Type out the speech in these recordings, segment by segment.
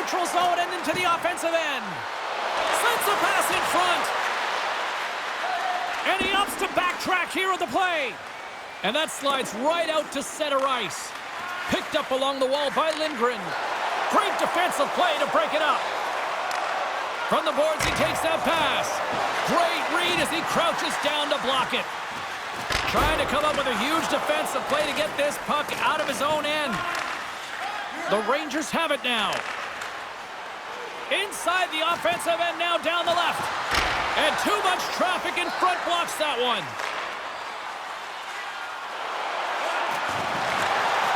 neutral zone and into the offensive end. Sends the pass in front. And he opts to backtrack here on the play. And that slides right out to center ice. Picked up along the wall by Lindgren. Great defensive play to break it up. From the boards, he takes that pass. Great read as he crouches down to block it. Trying to come up with a huge defensive play to get this puck out of his own end. The Rangers have it now. Inside the offensive end now down the left. And too much traffic in front blocks that one.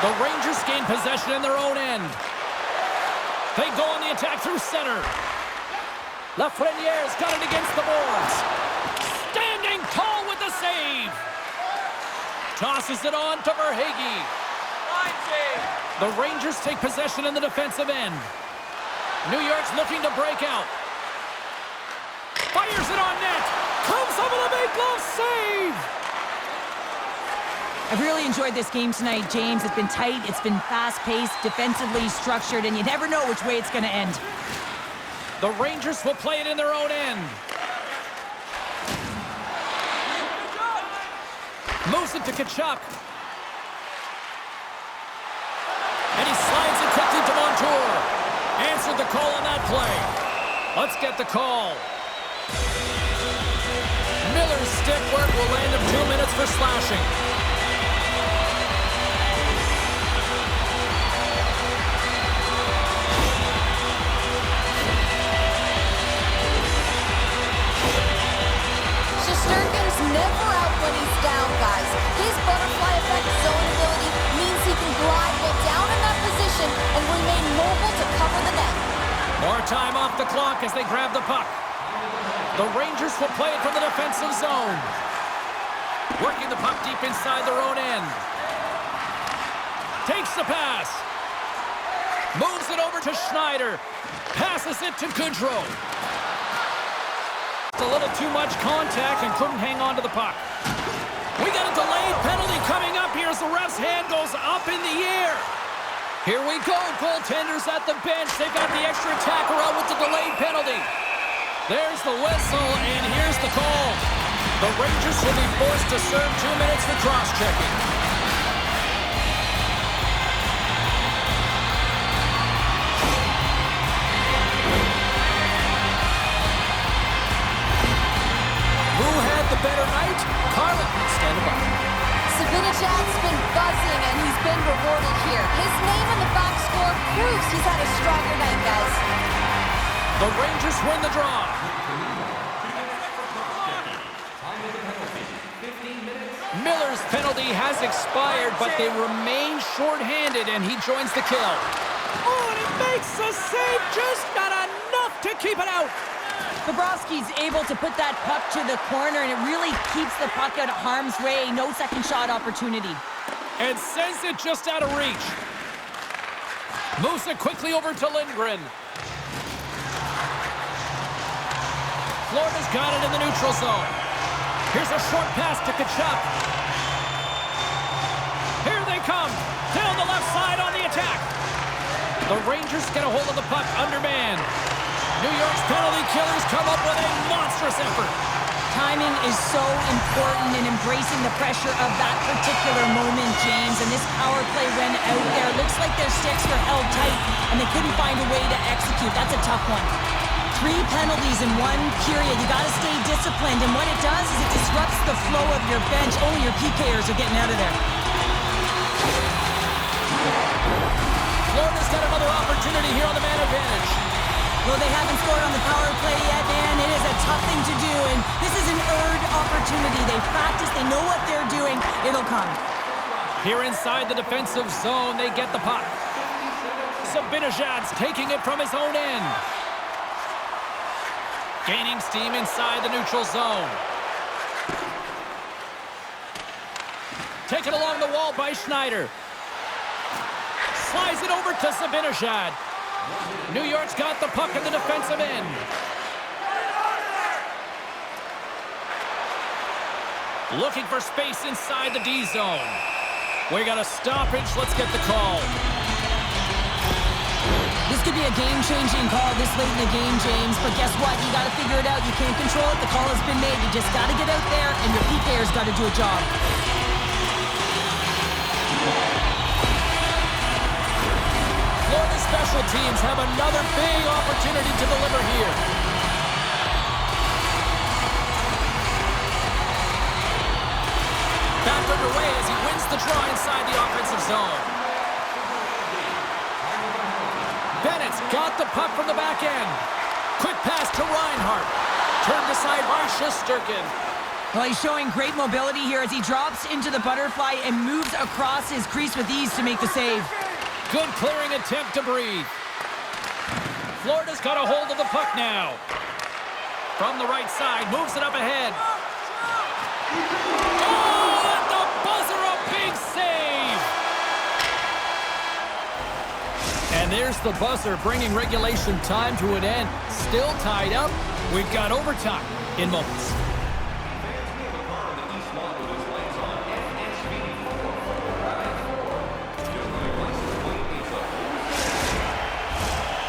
The Rangers gain possession in their own end. They go on the attack through center. Lafreniere's got it against the boards. Standing tall with the save. Tosses it on to Verhaeghe. The Rangers take possession in the defensive end. New York's looking to break out. Fires it on net. Comes up with a big glove save. I've really enjoyed this game tonight, James. It's been tight, it's been fast-paced, defensively structured, and you never know which way it's going to end. The Rangers will play it in their own end. Moves it to Tkachuk. And he slides it quickly to Montour. Answered the call on that play. Let's get the call. Miller's stick work will land him 2 minutes for slashing. Never out when he's down, guys. His butterfly effect zone ability means he can glide while down in that position and remain mobile to cover the net. More time off the clock as they grab the puck. The Rangers will play it from the defensive zone. Working the puck deep inside their own end. Takes the pass. Moves it over to Schneider. Passes it to Goodrow. A little too much contact and couldn't hang on to the puck. We got a delayed penalty coming up here as the ref's hand goes up in the air. Here we go, goaltenders at the bench. They've got the extra attacker out with the delayed penalty. There's the whistle, and here's the call. The Rangers will be forced to serve 2 minutes for cross-checking. Better night, Carla, stand by. Zibanejad's been buzzing, and he's been rewarded here. His name in the box score proves he's had a stronger night, guys. The Rangers win the draw. Miller's penalty has expired, but they remain short-handed, and he joins the kill. Oh, and he makes the save, just not enough to keep it out. Bobrovsky's able to put that puck to the corner, and it really keeps the puck out of harm's way. No second shot opportunity. And sends it just out of reach. Moves it quickly over to Lindgren. Florida's got it in the neutral zone. Here's a short pass to Tkachuk. Here they come. Down the left side on the attack. The Rangers get a hold of the puck undermanned. New York's penalty killers come up with a monstrous effort. Timing is so important in embracing the pressure of that particular moment, James. And this power play went out there. Looks like their sticks were held tight, and they couldn't find a way to execute. That's a tough one. 3 penalties in 1 period. You got to stay disciplined. And what it does is it disrupts the flow of your bench. Only your PKers are getting out of there. Florida's got another opportunity here on the man advantage. Well, they haven't scored on the power play yet, man. It is a tough thing to do, and this is an earned opportunity. They practice, they know what they're doing. It'll come. Here inside the defensive zone, they get the puck. Zibanejad's taking it from his own end. Gaining steam inside the neutral zone. Taken along the wall by Schneider. Slides it over to Zibanejad. New York's got the puck in the defensive end. Looking for space inside the D zone. We got a stoppage. Let's get the call. This could be a game-changing call this late in the game, James, but guess what? You got to figure it out. You can't control it. The call has been made. You just got to get out there, and your PKer's got to do a job. Florida special teams have another big opportunity to deliver here. Back underway as he wins the draw inside the offensive zone. Bennett's got the puck from the back end. Quick pass to Reinhart. Turned aside by Shesterkin. Well, he's showing great mobility here as he drops into the butterfly and moves across his crease with ease to make the save. Good clearing attempt to breathe. Florida's got a hold of the puck now. From the right side, moves it up ahead. Oh, at the buzzer, a big save! And there's the buzzer, bringing regulation time to an end. Still tied up. We've got overtime in moments.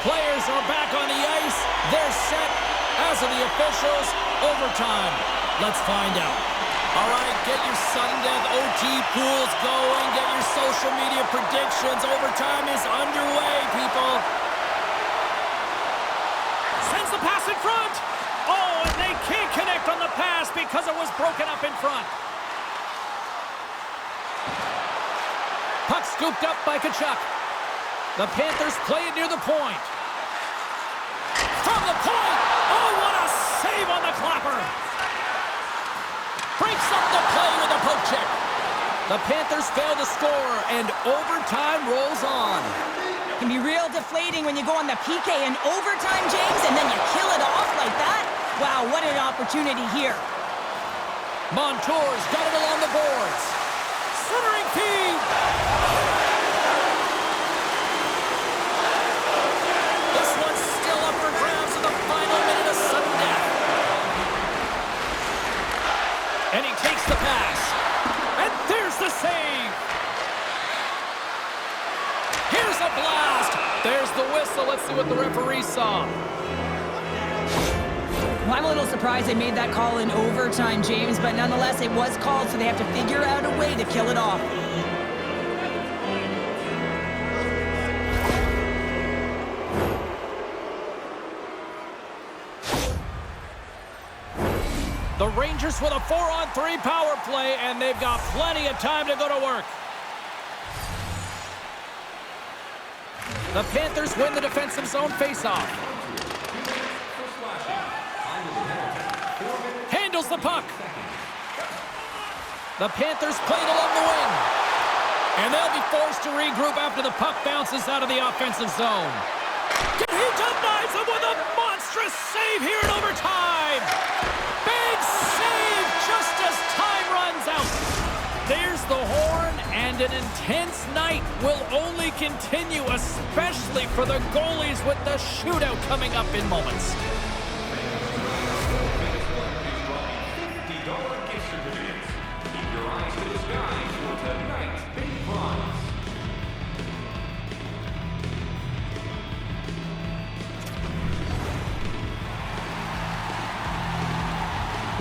Players are back on the ice. They're set. As of the officials, overtime. Let's find out. All right, get your sudden death OT pools going. Get your social media predictions. Overtime is underway, people. Sends the pass in front. Oh, and they can't connect on the pass because it was broken up in front. Puck scooped up by Tkachuk. The Panthers play it near the point. From the point! Oh, what a save on the clapper! Breaks up the play with a poke check. The Panthers fail to score, and overtime rolls on. It can be real deflating when you go on the PK in overtime, James, and then you kill it off like that. Wow, what an opportunity here. Montour's got it along the boards. Centering feed! This one's still up for grabs in the final minute of sudden death. And he takes the pass. And there's the save. Here's a blast. There's the whistle. Let's see what the referee saw. Well, I'm a little surprised they made that call in overtime, James, but nonetheless, it was called, so they have to figure out a way to kill it off. The Rangers with a 4-on-3 power play, and they've got plenty of time to go to work. The Panthers win the defensive zone faceoff. Handles the puck. The Panthers play it along the wing. And they'll be forced to regroup after the puck bounces out of the offensive zone. He denies them with a monstrous save here in overtime. Big save just as time runs out. There's the horn, and an intense night will only continue, especially for the goalies with the shootout coming up in moments. $50 gift certificates. Keep your eyes to the sky for tonight's big prize.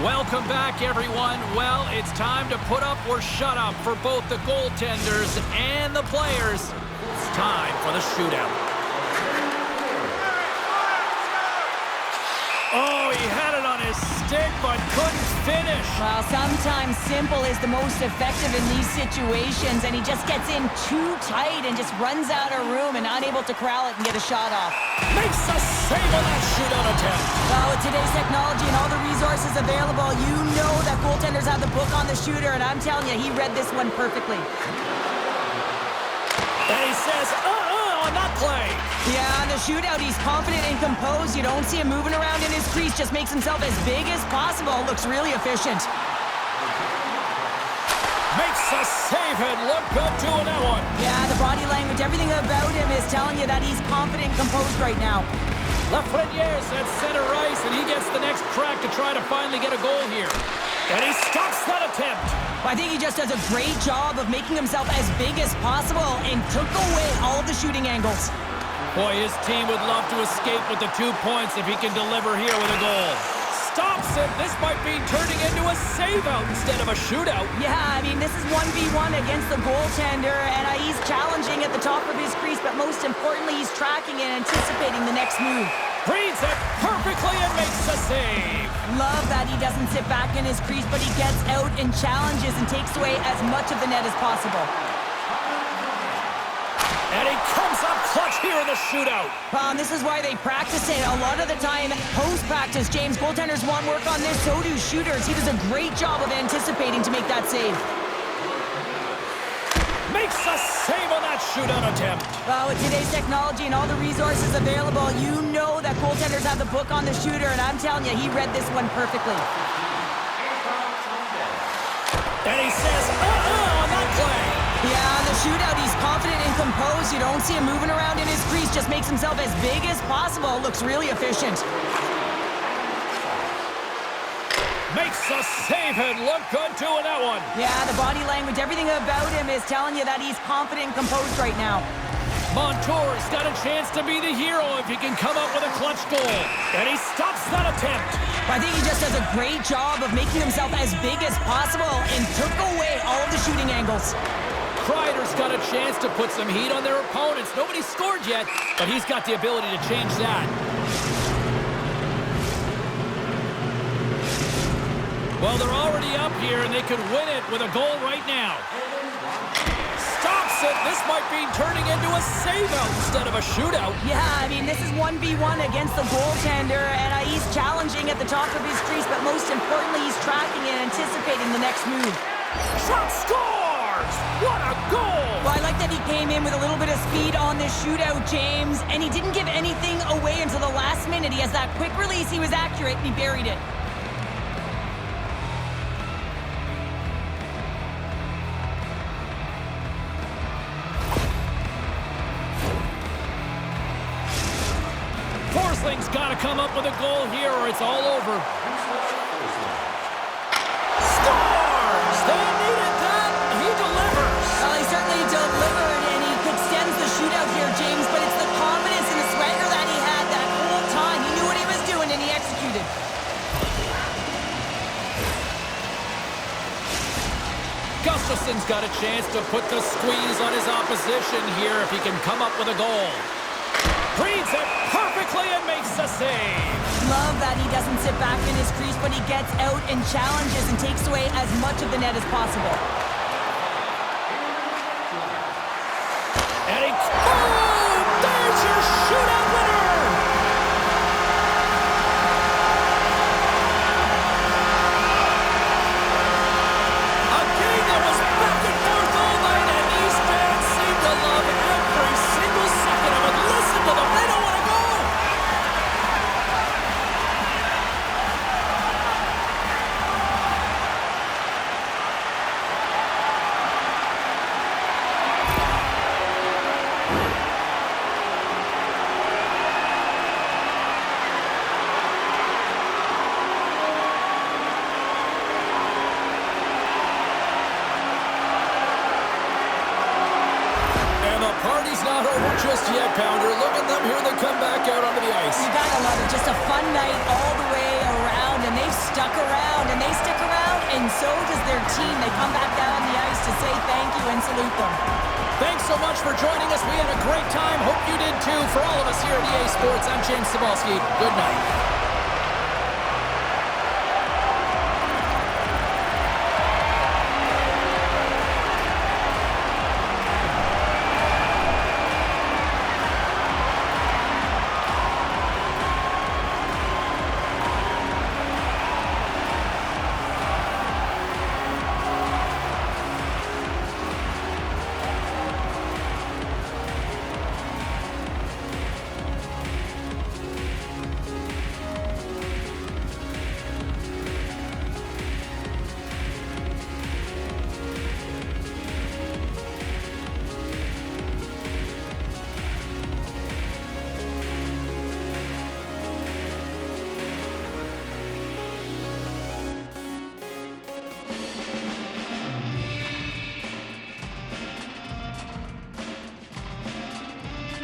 Welcome back, everyone. Well, it's time to put up or shut up for both the goaltenders and the players. It's time for the shootout. Oh, he had it on his stick, but couldn't finish. Well, sometimes simple is the most effective in these situations, and he just gets in too tight and just runs out of room and unable to corral it and get a shot off. Makes a save on that shootout attempt. Well, with today's technology and all the resources available, you know that goaltenders have the book on the shooter, and I'm telling you, he read this one perfectly. And he says, on that play. Yeah, on the shootout, he's confident and composed. You don't see him moving around in his crease. Just makes himself as big as possible. Looks really efficient. Makes a save and look good doing that one. Yeah, the body language, everything about him is telling you that he's confident and composed right now. Lafreniere's at center ice, and he gets the next crack to try to finally get a goal here. And he stops that attempt. I think he just does a great job of making himself as big as possible and took away all of the shooting angles. Boy, his team would love to escape with the 2 points if he can deliver here with a goal. Stops it. This might be turning into a save-out instead of a shootout. Yeah, I mean, this is 1v1 against the goaltender, and he's challenging at the top of his crease, but most importantly, he's tracking and anticipating the next move. Reads it perfectly and makes the save. Love that he doesn't sit back in his crease, but he gets out and challenges and takes away as much of the net as possible. And he comes up clutch here in the shootout. This is why they practice it. A lot of the time, post-practice, James, goaltenders want work on this, so do shooters. He does a great job of anticipating to make that save. Makes a save on that shootout attempt. Well, with today's technology and all the resources available, you know that goaltenders have the book on the shooter, and I'm telling you, he read this one perfectly. And he says, on that play. Yeah, on the shootout, he's confident and composed. You don't see him moving around in his crease, just makes himself as big as possible. Looks really efficient. Makes a save and look good doing that one. Yeah, the body language, everything about him is telling you that he's confident and composed right now. Montour's got a chance to be the hero if he can come up with a clutch goal. And he stops that attempt. I think he just does a great job of making himself as big as possible and took away all of the shooting angles. Kreider's got a chance to put some heat on their opponents. Nobody's scored yet, but he's got the ability to change that. Well, they're already up here, and they could win it with a goal right now. Stops it. This might be turning into a save-out instead of a shootout. Yeah, I mean, this is 1v1 against the goaltender, and he's challenging at the top of his crease, but most importantly, he's tracking and anticipating the next move. Shot scores! What a goal! Well, I like that he came in with a little bit of speed on this shootout, James, and he didn't give anything away until the last minute. He has that quick release, he was accurate, and he buried it. Forsling's got to come up with a goal here or it's all over. Scores! They needed that. He delivers. Well, he certainly delivered, and he extends the shootout here, James, but it's the confidence and the swagger that he had that whole time. He knew what he was doing, and he executed. Gustafson's got a chance to put the squeeze on his opposition here if he can come up with a goal. Reads it perfectly and makes the save. Love that he doesn't sit back in his crease, but he gets out and challenges and takes away as much of the net as possible. And he... Boom! There's your shootout winner! A game that was back and forth all night, and these fans seem to love every single second of it. Listen to them. They don't want to go. Party's not over just yet, Pounder. Look at them here. They come back out onto the ice. You gotta love it. Just a fun night all the way around, and they've stuck around, and they stick around, and so does their team. They come back down on the ice to say thank you and salute them. Thanks so much for joining us. We had a great time. Hope you did too. For all of us here at EA Sports, I'm James Cebulski. Good night.